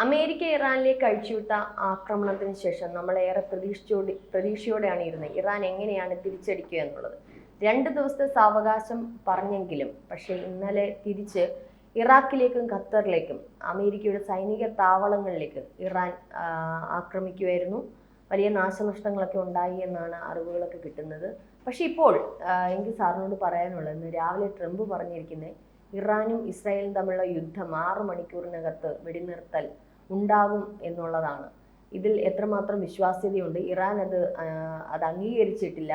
America ഇറാനിലേക്ക് അഴിച്ചുവിട്ട ആക്രമണത്തിന് ശേഷം നമ്മൾ ഏറെ പ്രതീക്ഷയോടെയാണ് ഇരുന്നത് ഇറാൻ എങ്ങനെയാണ് തിരിച്ചടിക്കുക എന്നുള്ളത്. 2 ദിവസത്തെ സാവകാശം പറഞ്ഞെങ്കിലും പക്ഷേ ഇന്നലെ തിരിച്ച് ഇറാഖിലേക്കും ഖത്തറിലേക്കും അമേരിക്കയുടെ സൈനിക താവളങ്ങളിലേക്ക് ഇറാൻ ആക്രമിക്കുമായിരുന്നു. വലിയ നാശനഷ്ടങ്ങളൊക്കെ ഉണ്ടായി എന്നാണ് അറിവുകളൊക്കെ കിട്ടുന്നത്. പക്ഷെ ഇപ്പോൾ എനിക്ക് സാറിനോട് പറയാനുള്ളത്, ഇന്ന് രാവിലെ ട്രംപ് പറഞ്ഞിരിക്കുന്നത് ഇറാനും ഇസ്രായേലും തമ്മിലുള്ള യുദ്ധം 6 മണിക്കൂറിനകത്ത് വെടിനിർത്തൽ ഉണ്ടാകും എന്നുള്ളതാണ്. ഇതിൽ എത്രമാത്രം വിശ്വാസ്യതയുണ്ട്? ഇറാൻ അത് അംഗീകരിച്ചിട്ടില്ല.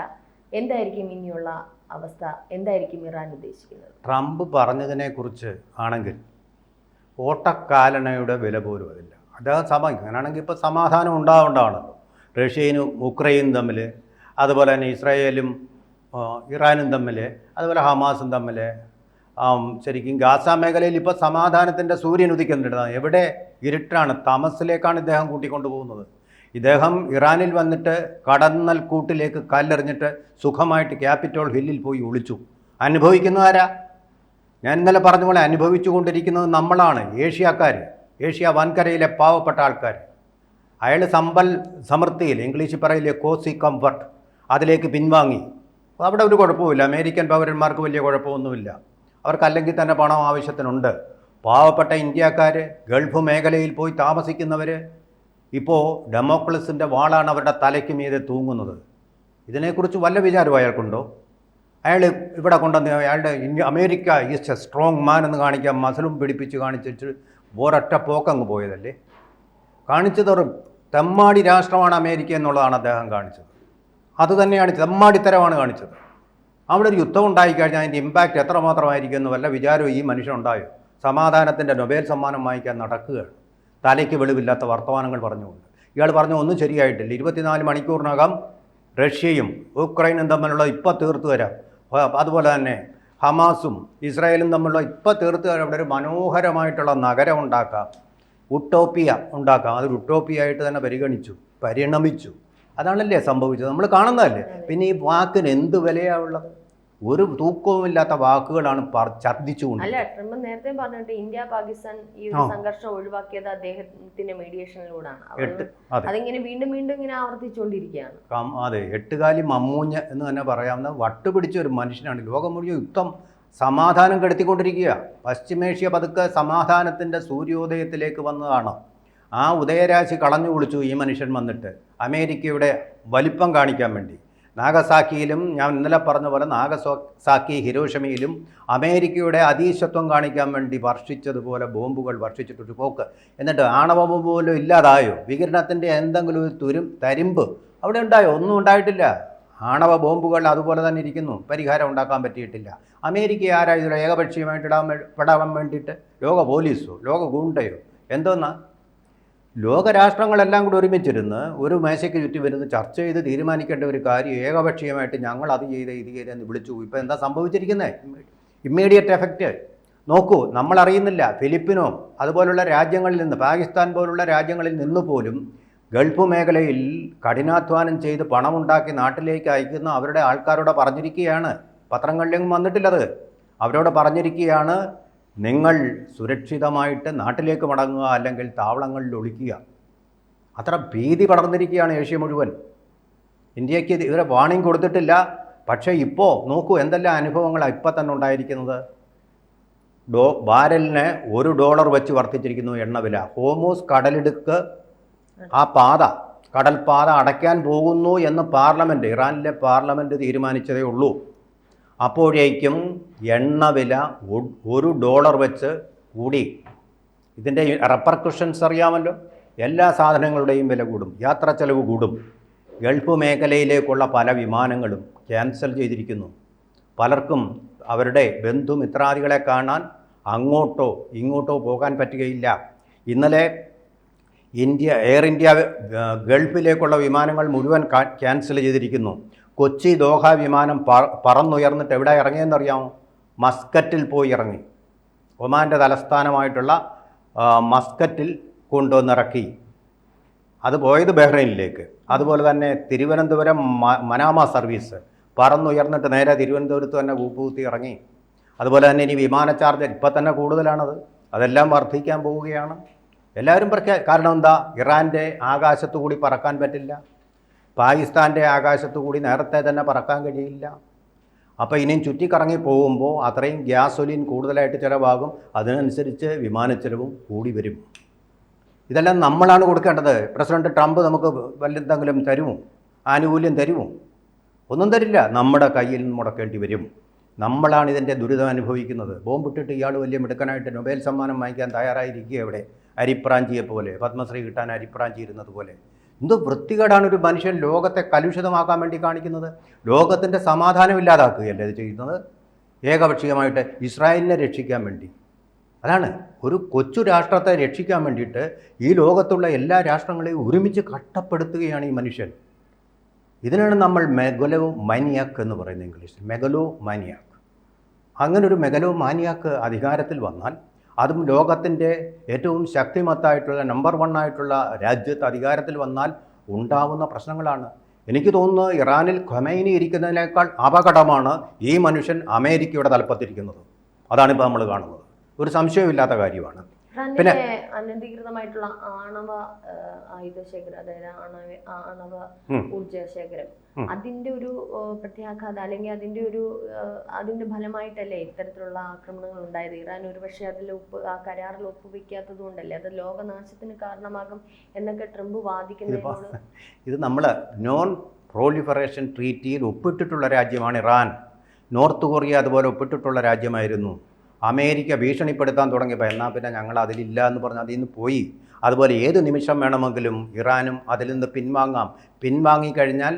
എന്തായിരിക്കും ഇനിയുള്ള അവസ്ഥ? എന്തായിരിക്കും ഇറാൻ ഉദ്ദേശിക്കുന്നത്? ട്രംപ് പറഞ്ഞതിനെ കുറിച്ച് ആണെങ്കിൽ ഓട്ടക്കാലണയുടെ വില പോലും അതില്ല. അദ്ദേഹം അങ്ങനെയാണെങ്കിൽ ഇപ്പോൾ സമാധാനം ഉണ്ടാവേണ്ടതാണല്ലോ. റഷ്യയും ഉക്രൈനും തമ്മിൽ, അതുപോലെ തന്നെ ഇസ്രായേലും ഇറാനും തമ്മിൽ, അതുപോലെ ഹമാസും തമ്മിൽ, ശരിക്കും ഗാസ മേഖലയിൽ ഇപ്പോൾ സമാധാനത്തിൻ്റെ സൂര്യൻ ഉദിക്കുന്നുണ്ട്. എവിടെ ഇരുട്ടാണ്, തമസിലേക്കാണ് ഇദ്ദേഹം കൂട്ടിക്കൊണ്ടു പോകുന്നത്. ഇദ്ദേഹം ഇറാനിൽ വന്നിട്ട് കടന്നൽക്കൂട്ടിലേക്ക് കല്ലെറിഞ്ഞിട്ട് സുഖമായിട്ട് ക്യാപിറ്റോൾ ഹില്ലിൽ പോയി ഒളിച്ചു. അനുഭവിക്കുന്നതാരാ? ഞാൻ ഇന്നലെ പറഞ്ഞ പോലെ അനുഭവിച്ചു കൊണ്ടിരിക്കുന്നത് നമ്മളാണ്, ഏഷ്യക്കാർ, ഏഷ്യ വൻകരയിലെ പാവപ്പെട്ട ആൾക്കാർ. അയാൾ സമ്പൽ സമൃദ്ധിയിൽ, ഇംഗ്ലീഷിൽ പറയില്ലേ കോസി കംഫർട്ട്, അതിലേക്ക് പിൻവാങ്ങി. അവിടെ ഒരു കുഴപ്പമില്ല, അമേരിക്കൻ പൗരന്മാർക്ക് വലിയ കുഴപ്പമൊന്നുമില്ല. അവർക്കല്ലെങ്കിൽ തന്നെ പണം ആവശ്യത്തിനുണ്ട്. പാവപ്പെട്ട ഇന്ത്യക്കാർ, ഗൾഫ് മേഖലയിൽ പോയി താമസിക്കുന്നവർ, ഇപ്പോൾ ഡെമോക്രസിൻ്റെ വാളാണ് അവരുടെ തലയ്ക്ക് മീതെ തൂങ്ങുന്നത്. ഇതിനെക്കുറിച്ച് വല്ല വിചാരവും അയാൾക്കുണ്ടോ? അയാൾ ഇവിടെ കൊണ്ടുവന്ന് അയാളുടെ അമേരിക്ക ഈസ് എ സ്ട്രോങ് മാൻ എന്ന് കാണിക്കാൻ മസിലും പിടിപ്പിച്ച് കാണിച്ചിട്ട് ഒരൊറ്റ പോക്കങ്ങ് പോയതല്ലേ. കാണിച്ചതൊരു തെമ്മാടി രാഷ്ട്രമാണ് അമേരിക്ക എന്നുള്ളതാണ് അദ്ദേഹം കാണിച്ചത്. അതുതന്നെയാണ് തെമ്മാടിത്തരമാണ് കാണിച്ചത്. അവിടെ ഒരു യുദ്ധം ഉണ്ടായിക്കഴിഞ്ഞാൽ അതിൻ്റെ ഇമ്പാക്റ്റ് എത്രമാത്രമായിരിക്കും എന്ന് വല്ല വിചാരവും ഈ മനുഷ്യനുണ്ടായോ? സമാധാനത്തിൻ്റെ നൊബേൽ സമ്മാനം വാങ്ങിക്കാൻ നടക്കുകയാണ്, തലയ്ക്ക് വെളിവില്ലാത്ത വർത്തമാനങ്ങൾ പറഞ്ഞുകൊണ്ട്. ഇയാൾ പറഞ്ഞ ഒന്നും ശരിയായിട്ടില്ല. 24 മണിക്കൂറിനകം റഷ്യയും ഉക്രൈനും തമ്മിലുള്ള ഇപ്പോൾ തീർത്തു തരാം. അതുപോലെ തന്നെ ഹമാസും ഇസ്രായേലും തമ്മിലുള്ള ഇപ്പോൾ തീർത്തു തരാം. അവിടെ ഒരു മനോഹരമായിട്ടുള്ള നഗരം ഉണ്ടാക്കാം, ഉട്ടോപ്പിയ ഉണ്ടാക്കാം. അതൊരു ഉട്ടോപ്പിയായിട്ട് തന്നെ പരിണമിച്ചു. അതാണല്ലേ സംഭവിച്ചത്, നമ്മൾ കാണുന്നതല്ലേ. പിന്നെ ഈ വാക്കിന് എന്ത് വിലയാണുള്ളത്? ഒരു തൂക്കവുമില്ലാത്ത വാക്കുകളാണ് ഛർദ്ദിച്ചുകൊണ്ട്. അല്ല, ട്രംപ് നേരത്തെ പറഞ്ഞിട്ട് ഇന്ത്യ പാകിസ്ഥാൻ ഈ ഒരു സംഘർഷം ഒഴിവാക്കിയത് അദ്ദേഹത്തിന്റെ മീഡിയേഷനിലൂടെയാണ്. അതിങ്ങനെ വീണ്ടും ഇങ്ങനെ ആവർത്തിച്ചുകൊണ്ടിരിക്കുകയാണ്. അതെ, 8 കാലി മമ്മൂഞ്ഞ എന്ന് തന്നെ പറയാവുന്ന വട്ടുപിടിച്ച ഒരു മനുഷ്യനാണ്. ലോകം മുഴുവൻ യുദ്ധം, സമാധാനം കെടുത്തിക്കൊണ്ടിരിക്കുക. പശ്ചിമേഷ്യ പതുക്കെ സമാധാനത്തിൻ്റെ സൂര്യോദയത്തിലേക്ക് വന്നതാണ്. ആ ഉദയരാശി കളഞ്ഞു കുളിച്ചു ഈ മനുഷ്യൻ വന്നിട്ട്, അമേരിക്കയുടെ വലിപ്പം കാണിക്കാൻ വേണ്ടി. നാഗസാക്കിയിലും ഞാൻ ഇന്നലെ പറഞ്ഞ പോലെ നാഗസാക്കി ഹിരോഷിമയിലും അമേരിക്കയുടെ അതീശത്വം കാണിക്കാൻ വേണ്ടി വർഷിച്ചതുപോലെ ബോംബുകൾ വർഷിച്ചിട്ടൊരു പോക്ക്. എന്നിട്ട് ആണവ ബോംബ് പോലും ഇല്ലാതായോ? വികിരണത്തിൻ്റെ എന്തെങ്കിലും ഒരു തരിമ്പ് അവിടെ ഉണ്ടായോ? ഒന്നും ഉണ്ടായിട്ടില്ല. ആണവ ബോംബുകൾ അതുപോലെ തന്നെ ഇരിക്കുന്നു, പരിഹാരം ഉണ്ടാക്കാൻ പറ്റിയിട്ടില്ല. അമേരിക്ക ആരാ ഇതിൽ ഏകപക്ഷീയമായിട്ട് പെടാൻ വേണ്ടിയിട്ട്? ലോക പോലീസോ ലോക ഗൂണ്ടയോ എന്തോന്നാ? ലോകരാഷ്ട്രങ്ങളെല്ലാം കൂടി ഒരുമിച്ചിരുന്ന് ഒരു മേശയ്ക്ക് ചുറ്റി വരുന്ന ചർച്ച ചെയ്ത് തീരുമാനിക്കേണ്ട ഒരു കാര്യം ഏകപക്ഷീയമായിട്ട് ഞങ്ങൾ അത് ചെയ്ത് ഇത് ചെയ്തെന്ന് വിളിച്ചു. ഇപ്പോൾ എന്താ സംഭവിച്ചിരിക്കുന്നത്? ഇമ്മീഡിയറ്റ് എഫക്റ്റ് നോക്കൂ. നമ്മളറിയുന്നില്ല, ഫിലിപ്പിനോ അതുപോലുള്ള രാജ്യങ്ങളിൽ നിന്ന്, പാകിസ്ഥാൻ പോലുള്ള രാജ്യങ്ങളിൽ നിന്ന് പോലും ഗൾഫ് മേഖലയിൽ കഠിനാധ്വാനം ചെയ്ത് പണമുണ്ടാക്കി നാട്ടിലേക്ക് അയക്കുന്ന അവരുടെ ആൾക്കാരോട് പറഞ്ഞിരിക്കുകയാണ്. പത്രങ്ങളിലെങ്ങും വന്നിട്ടില്ലത്. അവരോട് പറഞ്ഞിരിക്കുകയാണ്, നിങ്ങൾ സുരക്ഷിതമായിട്ട് നാട്ടിലേക്ക് മടങ്ങുക, അല്ലെങ്കിൽ താവളങ്ങളിൽ ഒളിക്കുക. അത്ര ഭീതി പടർന്നിരിക്കുകയാണ് ഏഷ്യ മുഴുവൻ. ഇന്ത്യക്ക് ഇവരെ വാണിംഗ് കൊടുത്തിട്ടില്ല. പക്ഷേ ഇപ്പോൾ നോക്കൂ എന്തെല്ലാം അനുഭവങ്ങളാണ് ഇപ്പോൾ തന്നെ ഉണ്ടായിരിക്കുന്നത്. ബാരലിന് $1 വെച്ച് വർദ്ധിച്ചിരിക്കുന്നു എണ്ണവില. ഹോർമൂസ് കടലിടുക്ക്, ആ കടൽപാത അടയ്ക്കാൻ പോകുന്നു എന്ന് ഇറാനിലെ പാർലമെൻറ്റ് തീരുമാനിച്ചതേ ഉള്ളൂ. അപ്പോഴേക്കും എണ്ണവില $1 വെച്ച് കൂടി. ഇതിൻ്റെ റെപ്പർക്കഷൻസ് അറിയാമല്ലോ. എല്ലാ സാധനങ്ങളുടെയും വില കൂടും, യാത്രാ ചെലവ് കൂടും. ഗൾഫ് മേഖലയിലേക്കുള്ള പല വിമാനങ്ങളും ക്യാൻസൽ ചെയ്തിരിക്കുന്നു. പലർക്കും അവരുടെ ബന്ധുമിത്രാദികളെ കാണാൻ അങ്ങോട്ടോ ഇങ്ങോട്ടോ പോകാൻ പറ്റുകയില്ല. ഇന്നലെ എയർ ഇന്ത്യ ഗൾഫിലേക്കുള്ള വിമാനങ്ങൾ മുഴുവൻ ക്യാൻസൽ ചെയ്തിരിക്കുന്നു. കൊച്ചി ദോഹ വിമാനം പറന്നുയർന്നിട്ട് എവിടെ ഇറങ്ങിയെന്നറിയാമോ? മസ്കറ്റിൽ പോയി ഇറങ്ങി. ഒമാൻ്റെ തലസ്ഥാനമായിട്ടുള്ള മസ്കറ്റിൽ കൊണ്ടുവന്നിറക്കി. അത് പോയത് ബഹ്റൈനിലേക്ക്. അതുപോലെ തന്നെ തിരുവനന്തപുരം മനാമ സർവീസ് പറന്നുയർന്നിട്ട് നേരെ തിരുവനന്തപുരത്ത് തന്നെ കൂപ്പുകുത്തി ഇറങ്ങി. അതുപോലെ തന്നെ ഇനി വിമാന ചാർജ് ഇപ്പം തന്നെ കൂടുതലാണത്, അതെല്ലാം വർദ്ധിക്കാൻ പോവുകയാണ്. എല്ലാവരും കാരണം എന്താ? ഇറാൻ്റെ ആകാശത്തു കൂടി പറക്കാൻ പറ്റില്ല, പാകിസ്ഥാൻ്റെ ആകാശത്തു കൂടി നേരത്തെ തന്നെ പറക്കാൻ കഴിയില്ല. അപ്പോൾ ഇനിയും ചുറ്റിക്കറങ്ങി പോകുമ്പോൾ അത്രയും ഗ്യാസൊലിൻ കൂടുതലായിട്ട് ചിലവാകും, അതിനനുസരിച്ച് വിമാനച്ചെലവും കൂടി വരും. ഇതെല്ലാം നമ്മളാണ് കൊടുക്കേണ്ടത്. പ്രസിഡന്റ് ട്രംപ് നമുക്ക് വല്ലതെങ്കിലും തരുമോ? ആനുകൂല്യം തരുമോ? ഒന്നും തരില്ല. നമ്മുടെ കയ്യിൽ നിന്ന് മുടക്കേണ്ടി വരും. നമ്മളാണ് ഇതിൻ്റെ ദുരിതം അനുഭവിക്കുന്നത്. ബോംബിട്ടിട്ട് ഇയാൾ വലിയ മിടുക്കനായിട്ട് നൊബേൽ സമ്മാനം വാങ്ങിക്കാൻ തയ്യാറായിരിക്കുക. എവിടെ? അരിപ്രാഞ്ചിയെ പോലെ, പത്മശ്രീ കിട്ടാൻ അരിപ്രാഞ്ചി ഇരുന്നത് പോലെ. എന്തോ വൃത്തികേടാണ് ഒരു മനുഷ്യൻ ലോകത്തെ കലുഷിതമാക്കാൻ വേണ്ടി കാണിക്കുന്നത്. ലോകത്തിൻ്റെ സമാധാനം ഇല്ലാതാക്കുകയല്ലേ ഇത് ചെയ്യുന്നത്, ഏകപക്ഷീയമായിട്ട് ഇസ്രായേലിനെ രക്ഷിക്കാൻ വേണ്ടി. അതാണ് ഒരു കൊച്ചു രാഷ്ട്രത്തെ രക്ഷിക്കാൻ വേണ്ടിയിട്ട് ഈ ലോകത്തുള്ള എല്ലാ രാഷ്ട്രങ്ങളെയും ഒരുമിച്ച് കഷ്ടപ്പെടുത്തുകയാണ് ഈ മനുഷ്യൻ. ഇതിനാണ് നമ്മൾ മെഗലോ മാനിയാക്ക് എന്ന് പറയുന്നത് ഇംഗ്ലീഷിൽ, മെഗലോ മാനിയാക്ക്. അങ്ങനൊരു മെഗലോ മാനിയാക്ക് അധികാരത്തിൽ വന്നാൽ, അതും ലോകത്തിൻ്റെ ഏറ്റവും ശക്തിമത്തായിട്ടുള്ള നമ്പർ 1 ആയിട്ടുള്ള രാജ്യത്ത് അധികാരത്തിൽ വന്നാൽ ഉണ്ടാവുന്ന പ്രശ്നങ്ങളാണ്. എനിക്ക് തോന്നുന്നു ഇറാനിൽ ഖൊമൈനി ഇരിക്കുന്നതിനേക്കാൾ അപകടമാണ് ഈ മനുഷ്യൻ അമേരിക്കയുടെ തലപ്പത്തിരിക്കുന്നത്. അതാണിപ്പോൾ നമ്മൾ കാണുന്നത്. ഒരു സംശയമില്ലാത്ത കാര്യമാണ്. പിന്നെ അനധികൃതമായിട്ടുള്ള ആണവ ആയുധ ശേഖരം, അതായത് ആണവ ഊർജ ശേഖരം, അതിന്റെ ഒരു പ്രത്യാഘാതം അല്ലെങ്കിൽ അതിന്റെ ഫലമായിട്ടല്ലേ ഇത്തരത്തിലുള്ള ആക്രമണങ്ങൾ ഉണ്ടായത്? ഇറാൻ ഒരുപക്ഷെ ആ കരാറിൽ ഒപ്പുവെക്കാത്തത് കൊണ്ടല്ലേ അത് ലോകനാശത്തിന് കാരണമാകും എന്നൊക്കെ ട്രംപ് വാദിക്കുന്നതിനോട് ഇത് നമ്മൾ നോൺ പ്രോലിഫറേഷൻ ട്രീറ്റിയിൽ ഒപ്പിട്ടിട്ടുള്ള രാജ്യമാണ് ഇറാൻ. നോർത്ത് കൊറിയ അതുപോലെ ഒപ്പിട്ടിട്ടുള്ള രാജ്യമായിരുന്നു. അമേരിക്ക ഭീഷണിപ്പെടുത്താൻ തുടങ്ങിയപ്പോൾ എന്നാൽ പിന്നെ ഞങ്ങൾ അതിലില്ല എന്ന് പറഞ്ഞ് അതിൽ നിന്ന് പോയി. അതുപോലെ ഏത് നിമിഷം വേണമെങ്കിലും ഇറാനും അതിൽ നിന്ന് പിൻവാങ്ങിക്കഴിഞ്ഞാൽ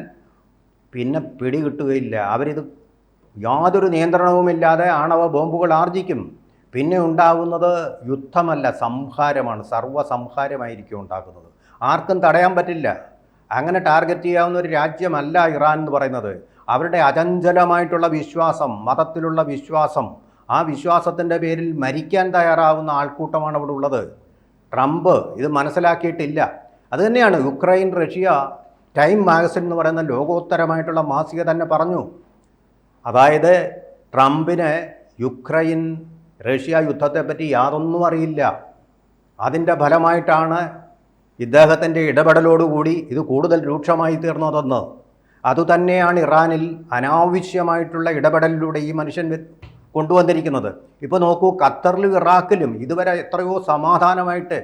പിന്നെ പിടികിട്ടുകയില്ല. അവരിത് യാതൊരു നിയന്ത്രണവുമില്ലാതെ ആണവ ബോംബുകൾ ആർജിക്കും. പിന്നെ ഉണ്ടാകുന്നത് യുദ്ധമല്ല, സംഹാരമാണ്. സർവ്വസംഹാരമായിരിക്കും ഉണ്ടാകുന്നത്. ആർക്കും തടയാൻ പറ്റില്ല. അങ്ങനെ ടാർഗറ്റ് ചെയ്യാവുന്ന ഒരു രാജ്യമല്ല ഇറാൻ എന്ന് പറയുന്നത്. അവരുടെ അചഞ്ചലമായിട്ടുള്ള വിശ്വാസം, മതത്തിലുള്ള വിശ്വാസം, ആ വിശ്വാസത്തിൻ്റെ പേരിൽ മരിക്കാൻ തയ്യാറാവുന്ന ആൾക്കൂട്ടമാണ് അവിടെ ഉള്ളത്. ട്രംപ് ഇത് മനസ്സിലാക്കിയിട്ടില്ല. അതുതന്നെയാണ് യുക്രൈൻ റഷ്യ ടൈം മാഗസിൻ എന്ന് പറയുന്ന ലോകോത്തരമായിട്ടുള്ള മാസിക തന്നെ പറഞ്ഞു. അതായത് ട്രംപിന് യുക്രൈൻ റഷ്യ യുദ്ധത്തെപ്പറ്റി യാതൊന്നും അറിയില്ല. അതിൻ്റെ ഫലമായിട്ടാണ് ഇദ്ദേഹത്തിൻ്റെ ഇടപെടലോടുകൂടി ഇത് കൂടുതൽ രൂക്ഷമായി തീർന്നതെന്ന്. അതുതന്നെയാണ് ഇറാനിൽ അനാവശ്യമായിട്ടുള്ള ഇടപെടലിലൂടെ ഈ മനുഷ്യൻ കൊണ്ടുവന്നിരിക്കുന്നത്. ഇപ്പോൾ നോക്കൂ, ഖത്തറിലും ഇറാഖിലും ഇതുവരെ എത്രയോ സമാധാനമായിട്ട്,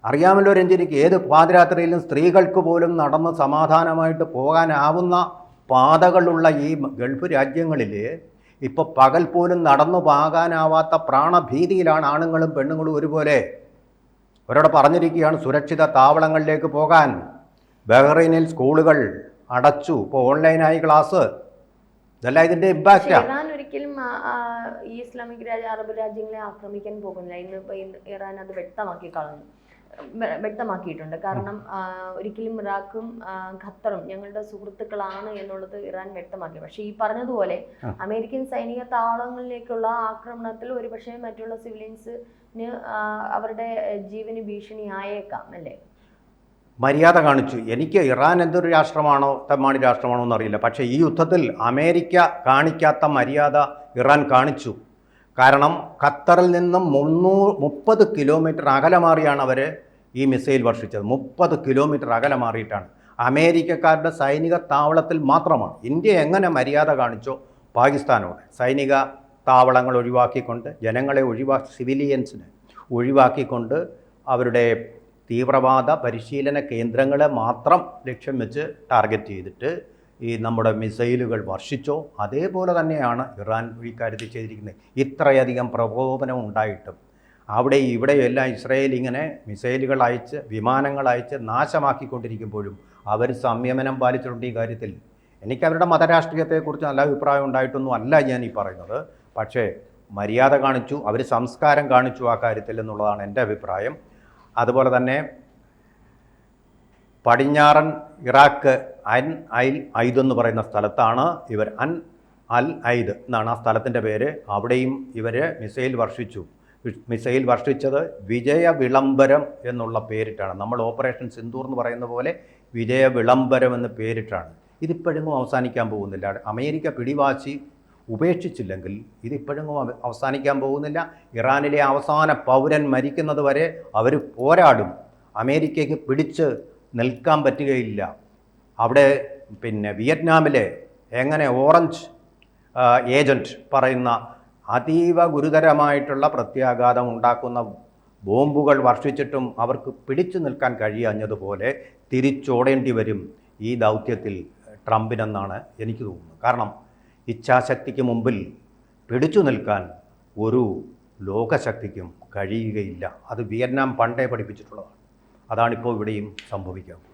അറിയാമല്ലോ രഞ്ജിനിക്ക്, ഏത് പാതിരാത്രിയിലും സ്ത്രീകൾക്ക് പോലും നടന്ന് സമാധാനമായിട്ട് പോകാനാവുന്ന പാതകളുള്ള ഈ ഗൾഫ് രാജ്യങ്ങളിൽ ഇപ്പോൾ പകൽ പോലും നടന്നു പോകാനാവാത്ത പ്രാണഭീതിയിലാണ് ആണുങ്ങളും പെണ്ണുങ്ങളും ഒരുപോലെ. അവരോട് പറഞ്ഞിരിക്കുകയാണ് സുരക്ഷിത താവളങ്ങളിലേക്ക് പോകാൻ. ബഹ്റൈനിൽ സ്കൂളുകൾ അടച്ചു, ഇപ്പോൾ ഓൺലൈനായി ക്ലാസ്. ഇതെല്ലാം ഇതിൻ്റെ ഇമ്പാക്റ്റാണ്. ഇറാൻ ഒരിക്കലും ഈ ഇസ്ലാമിക് അറബ് രാജ്യങ്ങളെ ആക്രമിക്കാൻ പോകുന്നില്ല. ഇന്നിപ്പോൾ ഇറാൻ അത് വ്യക്തമാക്കിയിട്ടുണ്ട്. കാരണം ഒരിക്കലും ഇറാഖും ഖത്തറും ഞങ്ങളുടെ സുഹൃത്തുക്കളാണ് എന്നുള്ളത് ഇറാൻ വ്യക്തമാക്കി. പക്ഷേ ഈ പറഞ്ഞതുപോലെ അമേരിക്കൻ സൈനിക താവളങ്ങളിലേക്കുള്ള ആക്രമണത്തിൽ ഒരുപക്ഷെ മറ്റുള്ള സിവിലിയൻസിന് അവരുടെ ജീവന് ഭീഷണി ആയേക്കാം അല്ലേ? മര്യാദ കാണിച്ചു. എനിക്ക് ഇറാൻ എന്തൊരു രാഷ്ട്രമാണോ തെമ്മാടി രാഷ്ട്രമാണോ എന്നറിയില്ല. പക്ഷേ ഈ യുദ്ധത്തിൽ അമേരിക്ക കാണിക്കാത്ത മര്യാദ ഇറാൻ കാണിച്ചു. കാരണം ഖത്തറിൽ നിന്നും 30 കിലോമീറ്റർ അകലെ മാറിയാണ് അവർ ഈ മിസൈൽ വർഷിച്ചത്. 30 കിലോമീറ്റർ അകലെ മാറിയിട്ടാണ്. അമേരിക്കക്കാരുടെ സൈനിക താവളത്തിൽ മാത്രമാണ്. ഇന്ത്യ എങ്ങനെ മര്യാദ കാണിച്ചോ പാകിസ്ഥാനോട്, സൈനിക താവളങ്ങൾ ഒഴിവാക്കിക്കൊണ്ട്, ജനങ്ങളെ സിവിലിയൻസിനെ ഒഴിവാക്കിക്കൊണ്ട് അവരുടെ തീവ്രവാദ പരിശീലന കേന്ദ്രങ്ങളെ മാത്രം ലക്ഷ്യം വെച്ച് ടാർഗറ്റ് ചെയ്തിട്ട് ഈ നമ്മുടെ മിസൈലുകൾ വർഷിച്ചോ, അതേപോലെ തന്നെയാണ് ഇറാൻ ഈ കാര്യത്തിൽ ചെയ്തിരിക്കുന്നത്. ഇത്രയധികം പ്രകോപനം ഉണ്ടായിട്ടും അവിടെ ഇവിടെയെല്ലാം ഇസ്രായേൽ ഇങ്ങനെ മിസൈലുകൾ അയച്ച്, വിമാനങ്ങൾ അയച്ച് നാശമാക്കിക്കൊണ്ടിരിക്കുമ്പോഴും അവർ സംയമനം പാലിച്ചിട്ടുണ്ട് ഈ കാര്യത്തിൽ. എനിക്ക് അവരുടെ മതരാഷ്ട്രീയത്തെക്കുറിച്ച് നല്ല അഭിപ്രായം ഉണ്ടായിട്ടൊന്നും അല്ല ഞാൻ ഈ പറയുന്നത്. പക്ഷേ മര്യാദ കാണിച്ചു, അവർ സംസ്കാരം കാണിച്ചു ആ കാര്യത്തിൽ എന്നുള്ളതാണ് എൻ്റെ അഭിപ്രായം. അതുപോലെ തന്നെ പടിഞ്ഞാറൻ ഇറാഖ് ഐദ് എന്ന് പറയുന്ന സ്ഥലത്താണ് ഇവർ, അൽ ഐദ് എന്നാണ് ആ സ്ഥലത്തിൻ്റെ പേര്. അവിടെയും ഇവർ മിസൈൽ വർഷിച്ചു. മിസൈൽ വർഷിച്ചത് വിജയ വിളംബരം എന്നുള്ള പേരിട്ടാണ്. നമ്മൾ ഓപ്പറേഷൻ സിന്ദൂർ എന്ന് പറയുന്ന പോലെ വിജയ വിളംബരം എന്ന് പേരിട്ടാണ്. ഇതിപ്പോഴെങ്ങും അവസാനിക്കാൻ പോകുന്നില്ല. അമേരിക്ക പിടിവാശി ഉപേക്ഷിച്ചില്ലെങ്കിൽ ഇതിപ്പോഴെങ്ങും അവസാനിക്കാൻ പോകുന്നില്ല. ഇറാനിലെ അവസാന പൗരൻ മരിക്കുന്നത് വരെ അവർ പോരാടും. അമേരിക്കയ്ക്ക് പിടിച്ച് നിൽക്കാൻ പറ്റുകയില്ല. അവിടെ പിന്നെ വിയറ്റ്നാമിലെ എങ്ങനെ ഓറഞ്ച് ഏജൻറ്റ് പറയുന്ന അതീവ ഗുരുതരമായിട്ടുള്ള പ്രത്യാഘാതം ഉണ്ടാക്കുന്ന ബോംബുകൾ വർഷിച്ചിട്ടും അവർക്ക് പിടിച്ചു നിൽക്കാൻ കഴിയാഞ്ഞതുപോലെ തിരിച്ചോടേണ്ടി വരും ഈ ദൗത്യത്തിൽ ട്രംപിനെന്നാണ് എനിക്ക് തോന്നുന്നത്. കാരണം ഇച്ഛാശക്തിക്ക് മുമ്പിൽ പിടിച്ചു നിൽക്കാൻ ഒരു ലോകശക്തിക്കും കഴിയുകയില്ല. അത് വിയറ്റ്നാം പണ്ടേ പഠിപ്പിച്ചിട്ടുള്ളതാണ്. അതാണിപ്പോൾ ഇവിടെയും സംഭവിക്കുക.